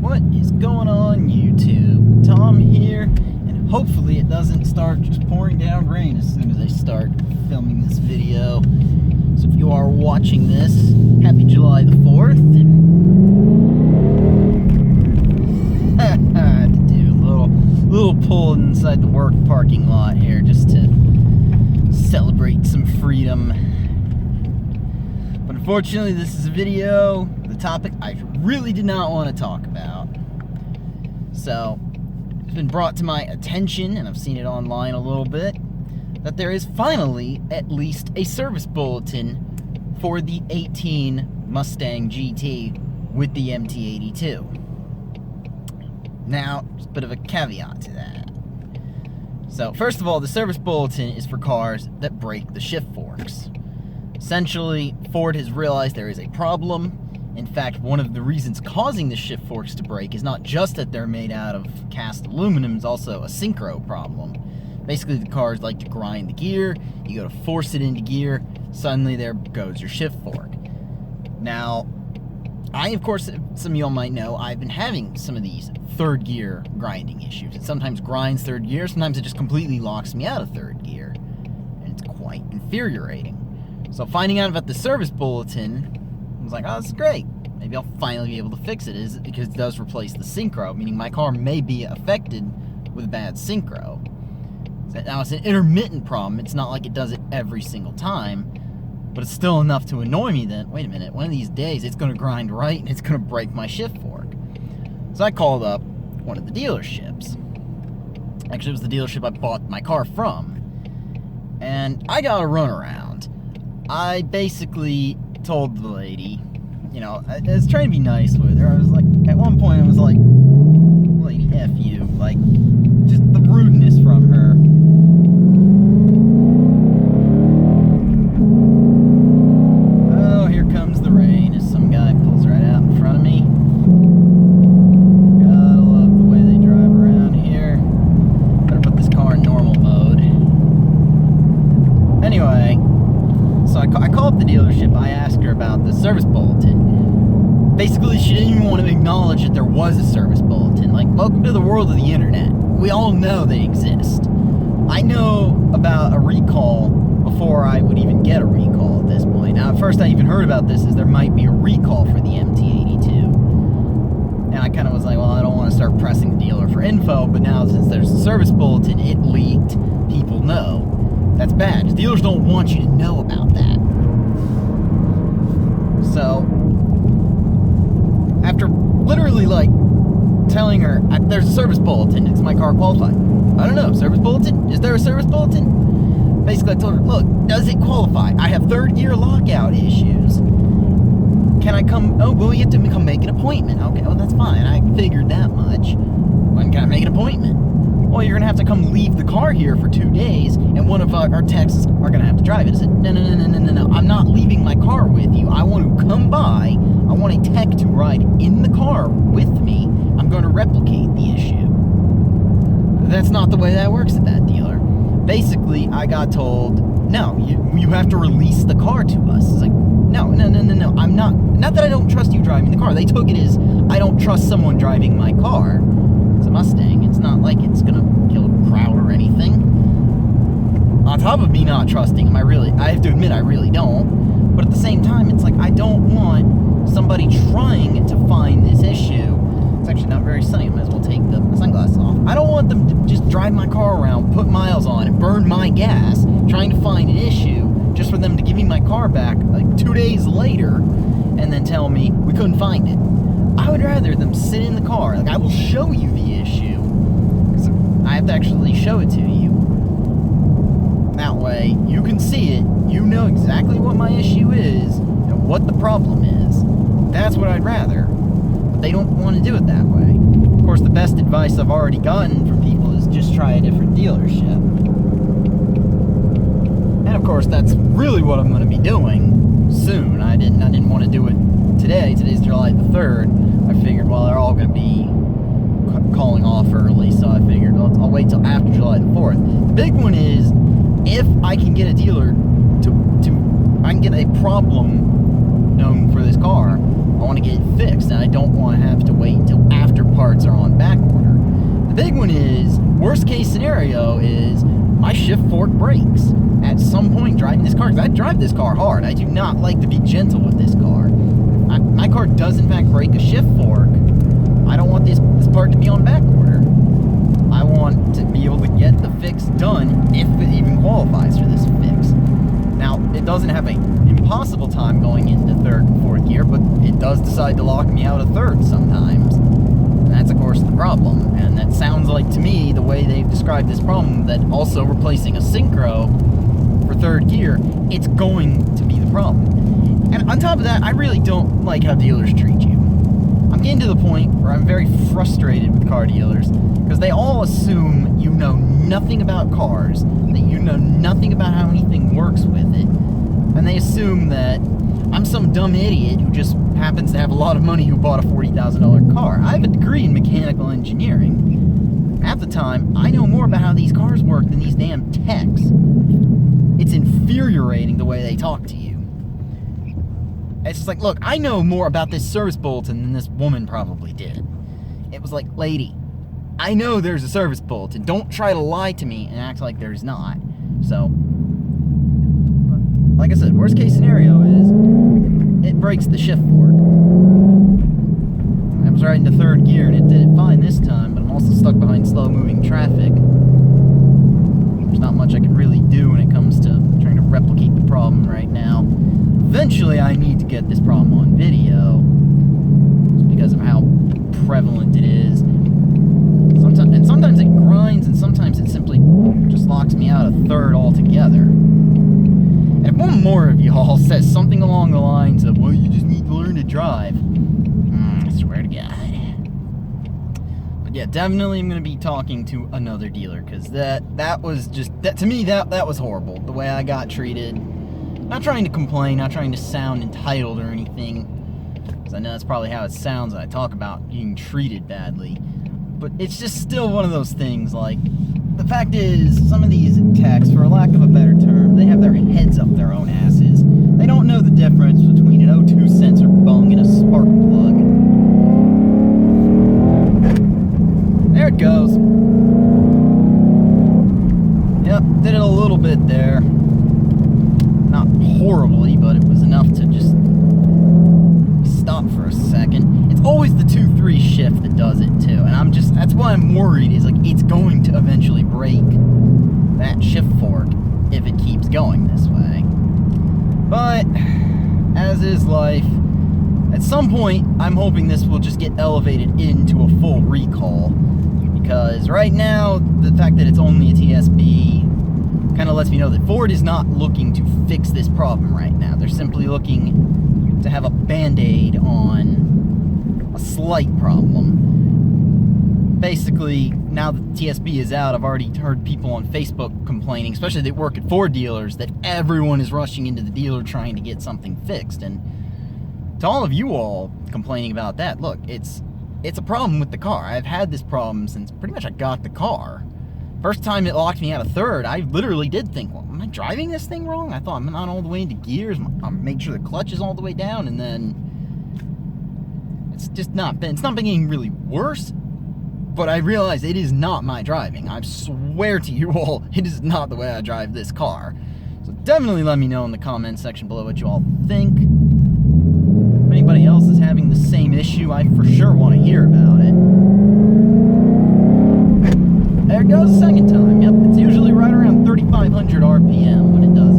What is going on, YouTube? Tom here, and hopefully it doesn't start just pouring down rain as soon as I start filming this video. So if you are watching this, happy July the 4th. I had to do a little pull inside the work parking lot here just to celebrate some freedom. But unfortunately, this is a video, the topic I really did not want to talk about. So, it's been brought to my attention, and I've seen it online a little bit, that there is finally at least a service bulletin for the 18 Mustang GT with the MT82. Now, just a bit of a caveat to that. So, first of all, the service bulletin is for cars that break the shift forks. Essentially, Ford has realized there is a problem. In fact, one of the reasons causing the shift forks to break is not just that they're made out of cast aluminum, it's also a synchro problem. Basically, the cars like to grind the gear, you go to force it into gear, suddenly there goes your shift fork. Now, of course, some of y'all might know, I've been having some of these third gear grinding issues. It sometimes grinds third gear, sometimes it just completely locks me out of third gear. And it's quite infuriating. So finding out about the service bulletin, I was like, oh, this is great. Maybe I'll finally be able to fix it. Is it because it does replace the synchro, meaning my car may be affected with bad synchro. Now, it's an intermittent problem. It's not like it does it every single time, but it's still enough to annoy me that, wait a minute, one of these days it's going to grind right and it's going to break my shift fork. So I called up one of the dealerships. Actually, it was the dealership I bought my car from. And I got a runaround. I basically told the lady, you know, I was trying to be nice with her. I was like, at one point I was like, lady, F you. Like, just the rudeness from her. Oh, here comes the rain as some guy pulls right out in front of me. Gotta love the way they drive around here. Better put this car in normal mode. Anyway, so I called up the dealership. I asked her about the service bulletin. Basically, she didn't even want to acknowledge that there was a service bulletin. Like, welcome to the world of the internet. We all know they exist. I know about a recall before I would even get a recall at this point. Now, at first I even heard about this as there might be a recall for the MT82. And I kind of was like, well, I don't want to start pressing the dealer for info, but now since there's a service bulletin, it leaked, people know. That's bad. Dealers don't want you to know about that. So, after literally, like, telling her, there's a service bulletin, is my car qualified? I don't know, service bulletin? Is there a service bulletin? Basically, I told her, look, does it qualify? I have third gear lockout issues. Can I come? Oh, well, you have to come make an appointment. Okay, well, that's fine. I figured that much. When can I make an appointment? Well, you're going to have to come leave the car here for 2 days, and one of our techs are going to have to drive it. I said, no. I'm not leaving my car with you. I want to come by. I want a tech to ride in the car with me. I'm going to replicate the issue. That's not the way that works at that dealer. Basically, I got told, no, you have to release the car to us. It's like, no, I'm not. Not that I don't trust you driving the car. They took it as, I don't trust someone driving my car. It's a Mustang. It's not like it's gonna kill a crowd or anything. On top of me not trusting him, I have to admit I really don't. But at the same time, it's like I don't want somebody trying to find this issue. It's actually not very sunny. I might as well take the sunglasses off. I don't want them to just drive my car around, put miles on, and burn my gas trying to find an issue just for them to give me my car back like 2 days later and then tell me we couldn't find it. I would rather them sit in the car. Like, I will show you the issue. I have to actually show it to you. That way, you can see it. You know exactly what my issue is and what the problem is. That's what I'd rather. But they don't want to do it that way. Of course, the best advice I've already gotten from people is just try a different dealership. And of course, that's really what I'm going to be doing soon. I didn't want to do it today. Today's July the 3rd. I figured, well, they're all going to be calling off early, so I figured, well, I'll wait till after July the 4th. The big one is, if I can get a dealer I can get a problem known for this car, I want to get it fixed, and I don't want to have to wait until after worst case scenario is my shift fork breaks at some point driving this car. Because I drive this car hard. I do not like to be gentle with this car. My car does in fact break a shift fork. I don't want this part to be on back order. I want to be able to get the fix done if it even qualifies for this fix. Now, it doesn't have an impossible time going into third and fourth gear, but it does decide to lock me out of third sometimes. And that's, of course, the problem. And that sounds like, to me, the way they've described this problem, that also replacing a synchro for third gear, it's going to be the problem. And on top of that, I really don't like how dealers treat you. I'm getting to the point where I'm very frustrated with car dealers because they all assume you know nothing about cars, that you know nothing about how anything works with it, and they assume that I'm some dumb idiot who just happens to have a lot of money who bought a $40,000 car. I have a degree in mechanical engineering. Half the time, I know more about how these cars work than these damn techs. It's infuriating the way they talk to you. It's just like, look, I know more about this service bulletin than this woman probably did. It was like, lady, I know there's a service bulletin. Don't try to lie to me and act like there's not. So, like I said, worst case scenario is it breaks the shift fork. I was riding to third gear and it did it fine this time, but I'm also stuck behind slow-moving traffic. There's not much I can really do when it comes to trying to replicate the problem right now. Eventually, I need to get this problem on video, just because of how prevalent it is. Sometimes it grinds, and sometimes it simply just locks me out of third altogether. And if one more of y'all says something along the lines of, well, you just need to learn to drive, I swear to God. But yeah, definitely I'm going to be talking to another dealer, because that was just, to me, that was horrible, the way I got treated. Not trying to complain, not trying to sound entitled or anything, because I know that's probably how it sounds when I talk about being treated badly. But it's just still one of those things, like, the fact is, some of these techs, for lack of a better term, they have their heads up their own asses. They don't know the difference between an O2 sensor bung and a spark plug. There it goes. Yep, did it a little bit there. Not horribly, but it was enough to just stop for a second. It's always the 2-3 shift that does it too, and that's why I'm worried, is like it's going to eventually break that shift fork if it keeps going this way. But as is life, at some point I'm hoping this will just get elevated into a full recall, because right now the fact that it's only a TSB kind of lets me know that Ford is not looking to fix this problem right now. They're simply looking to have a band-aid on a slight problem. Basically, now that TSB is out, I've already heard people on Facebook complaining, especially that work at Ford dealers, that everyone is rushing into the dealer trying to get something fixed. And to all of you all complaining about that, look, it's a problem with the car. I've had this problem since pretty much I got the car. First time it locked me out of third, I literally did think, well, am I driving this thing wrong? I thought I'm not all the way into gears. I'm make sure the clutch is all the way down, and then it's not been getting really worse, but I realized it is not my driving. I swear to you all, it is not the way I drive this car. So definitely let me know in the comments section below what you all think. If anybody else is having the same issue, I for sure want to hear about it. There it goes, second time. Yep, it's usually right around 3,500 RPM when it does